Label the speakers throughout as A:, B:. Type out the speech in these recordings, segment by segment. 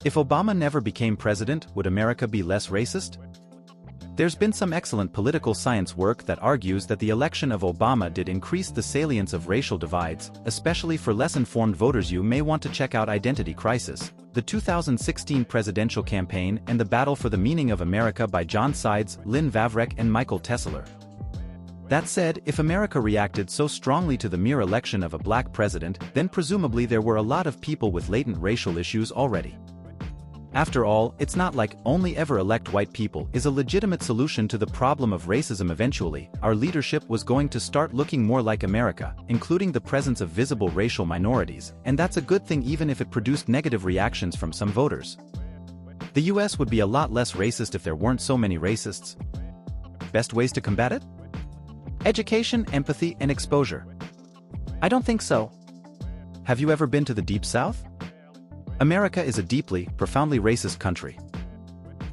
A: If Obama never became president, would America be less racist? There's been some excellent political science work that argues that the election of Obama did increase the salience of racial divides, especially for less informed voters. You may want to check out Identity Crisis, the 2016 presidential campaign, and The Battle for the Meaning of America by John Sides, Lynn Vavrek, and Michael Tesler. That said, if America reacted so strongly to the mere election of a black president, then presumably there were a lot of people with latent racial issues already. After all, it's not like only ever elect white people is a legitimate solution to the problem of racism. Eventually, our leadership was going to start looking more like America, including the presence of visible racial minorities, and that's a good thing even if it produced negative reactions from some voters. The US would be a lot less racist if there weren't so many racists. Best ways to combat it? Education, empathy, and exposure. I don't think so. Have you ever been to the Deep South? America is a deeply, profoundly racist country.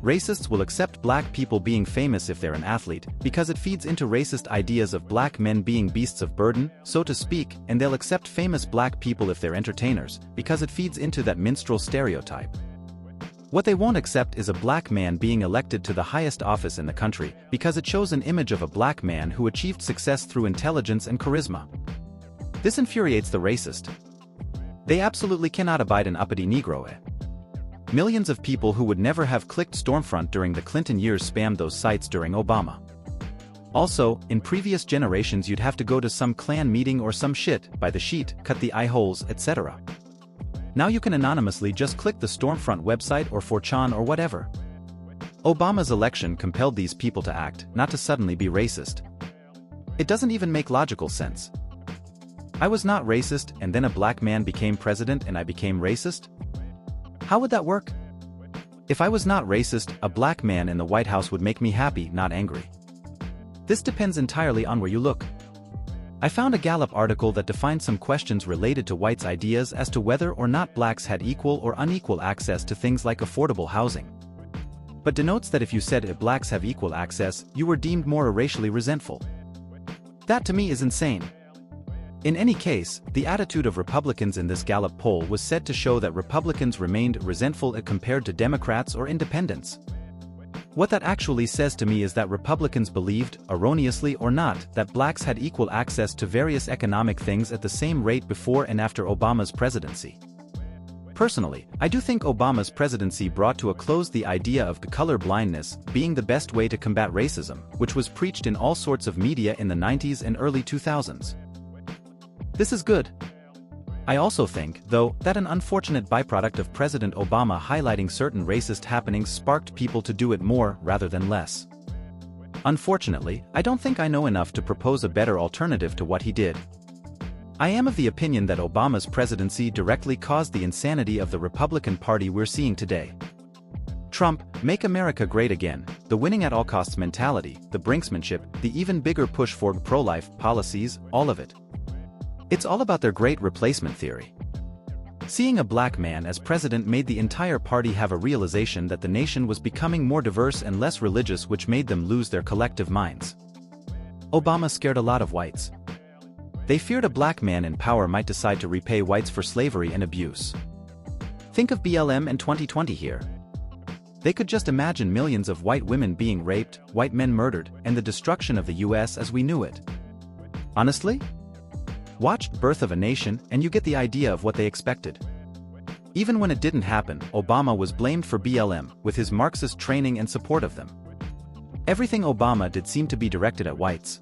A: Racists will accept black people being famous if they're an athlete, because it feeds into racist ideas of black men being beasts of burden, so to speak, and they'll accept famous black people if they're entertainers, because it feeds into that minstrel stereotype. What they won't accept is a black man being elected to the highest office in the country, because it shows an image of a black man who achieved success through intelligence and charisma. This infuriates the racist. They absolutely cannot abide an uppity Negro. Millions of people who would never have clicked Stormfront during the Clinton years spammed those sites during Obama. Also, in previous generations you'd have to go to some Klan meeting or some shit by the sheet, cut the eye holes, etc. Now you can anonymously just click the Stormfront website or 4chan or whatever. Obama's election compelled these people to act, not to suddenly be racist. It doesn't even make logical sense. I was not racist and then a black man became president and I became racist? How would that work? If I was not racist, a black man in the White House would make me happy, not angry. This depends entirely on where you look. I found a Gallup article that defined some questions related to whites' ideas as to whether or not blacks had equal or unequal access to things like affordable housing. But denotes that if you said if blacks have equal access, you were deemed more racially resentful. That to me is insane. In any case, the attitude of Republicans in this Gallup poll was said to show that Republicans remained resentful compared to Democrats or independents. What that actually says to me is that Republicans believed, erroneously or not, that blacks had equal access to various economic things at the same rate before and after Obama's presidency. Personally, I do think Obama's presidency brought to a close the idea of color blindness being the best way to combat racism, which was preached in all sorts of media in the 90s and early 2000s. This is good. I also think, though, that an unfortunate byproduct of President Obama highlighting certain racist happenings sparked people to do it more rather than less. Unfortunately, I don't think I know enough to propose a better alternative to what he did. I am of the opinion that Obama's presidency directly caused the insanity of the Republican Party we're seeing today. Trump, Make America Great Again, the winning at all costs mentality, the brinksmanship, the even bigger push for pro-life policies, all of it. It's all about their great replacement theory. Seeing a black man as president made the entire party have a realization that the nation was becoming more diverse and less religious, which made them lose their collective minds. Obama scared a lot of whites. They feared a black man in power might decide to repay whites for slavery and abuse. Think of BLM and 2020 here. They could just imagine millions of white women being raped, white men murdered, and the destruction of the US as we knew it. Honestly? Watch Birth of a Nation and you get the idea of what they expected. Even when it didn't happen, Obama was blamed for BLM, with his Marxist training and support of them. Everything Obama did seemed to be directed at whites.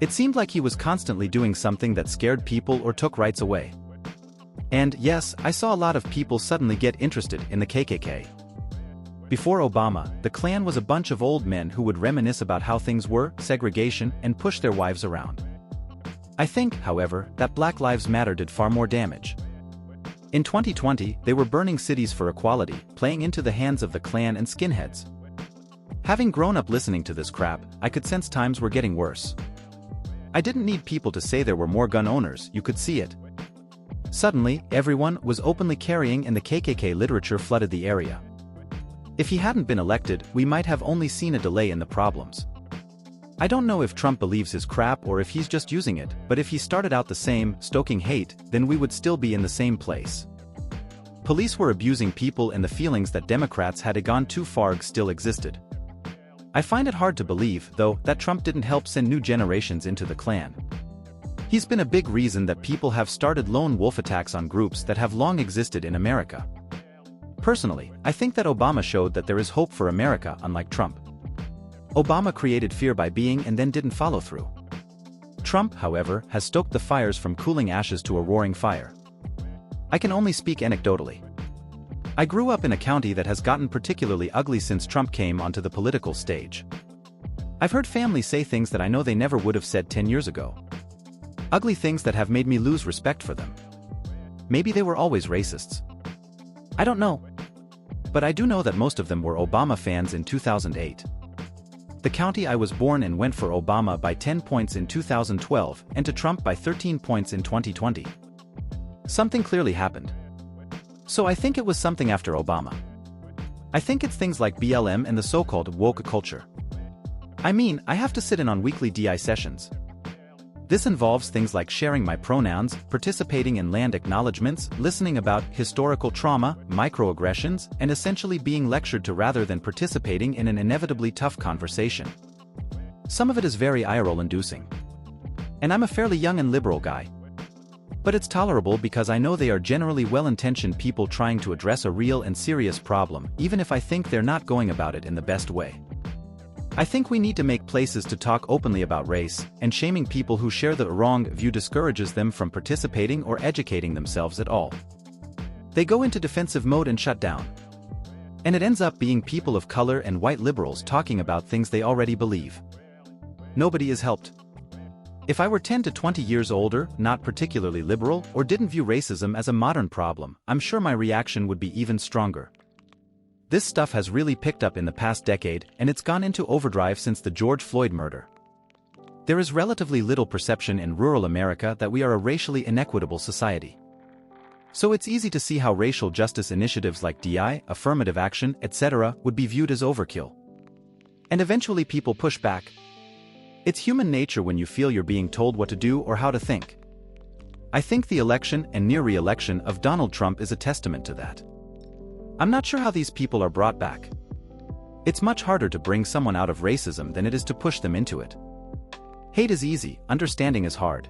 A: It seemed like he was constantly doing something that scared people or took rights away. And yes, I saw a lot of people suddenly get interested in the KKK. Before Obama, the Klan was a bunch of old men who would reminisce about how things were, segregation, and push their wives around. I think, however, that Black Lives Matter did far more damage. In 2020, they were burning cities for equality, playing into the hands of the Klan and skinheads. Having grown up listening to this crap, I could sense times were getting worse. I didn't need people to say there were more gun owners, you could see it. Suddenly, everyone was openly carrying and the KKK literature flooded the area. If he hadn't been elected, we might have only seen a delay in the problems. I don't know if Trump believes his crap or if he's just using it, but if he started out the same, stoking hate, then we would still be in the same place. Police were abusing people and the feelings that Democrats had gone too far still existed. I find it hard to believe, though, that Trump didn't help send new generations into the Klan. He's been a big reason that people have started lone wolf attacks on groups that have long existed in America. Personally, I think that Obama showed that there is hope for America, unlike Trump. Obama created fear by being and then didn't follow through. Trump, however, has stoked the fires from cooling ashes to a roaring fire. I can only speak anecdotally. I grew up in a county that has gotten particularly ugly since Trump came onto the political stage. I've heard families say things that I know they never would have said 10 years ago. Ugly things that have made me lose respect for them. Maybe they were always racists. I don't know. But I do know that most of them were Obama fans in 2008. The county I was born in went for Obama by 10 points in 2012 and to Trump by 13 points in 2020. Something clearly happened. So I think it was something after Obama. I think it's things like BLM and the so-called woke culture. I mean, I have to sit in on weekly DI sessions. This involves things like sharing my pronouns, participating in land acknowledgements, listening about historical trauma, microaggressions, and essentially being lectured to rather than participating in an inevitably tough conversation. Some of it is very eye-roll-inducing. And I'm a fairly young and liberal guy. But it's tolerable because I know they are generally well-intentioned people trying to address a real and serious problem, even if I think they're not going about it in the best way. I think we need to make places to talk openly about race, and shaming people who share the wrong view discourages them from participating or educating themselves at all. They go into defensive mode and shut down. And it ends up being people of color and white liberals talking about things they already believe. Nobody is helped. If I were 10 to 20 years older, not particularly liberal, or didn't view racism as a modern problem, I'm sure my reaction would be even stronger. This stuff has really picked up in the past decade, and it's gone into overdrive since the George Floyd murder. There is relatively little perception in rural America that we are a racially inequitable society. So it's easy to see how racial justice initiatives like DI, affirmative action, etc. would be viewed as overkill. And eventually people push back. It's human nature when you feel you're being told what to do or how to think. I think the election and near re-election of Donald Trump is a testament to that. I'm not sure how these people are brought back. It's much harder to bring someone out of racism than it is to push them into it. Hate is easy, understanding is hard.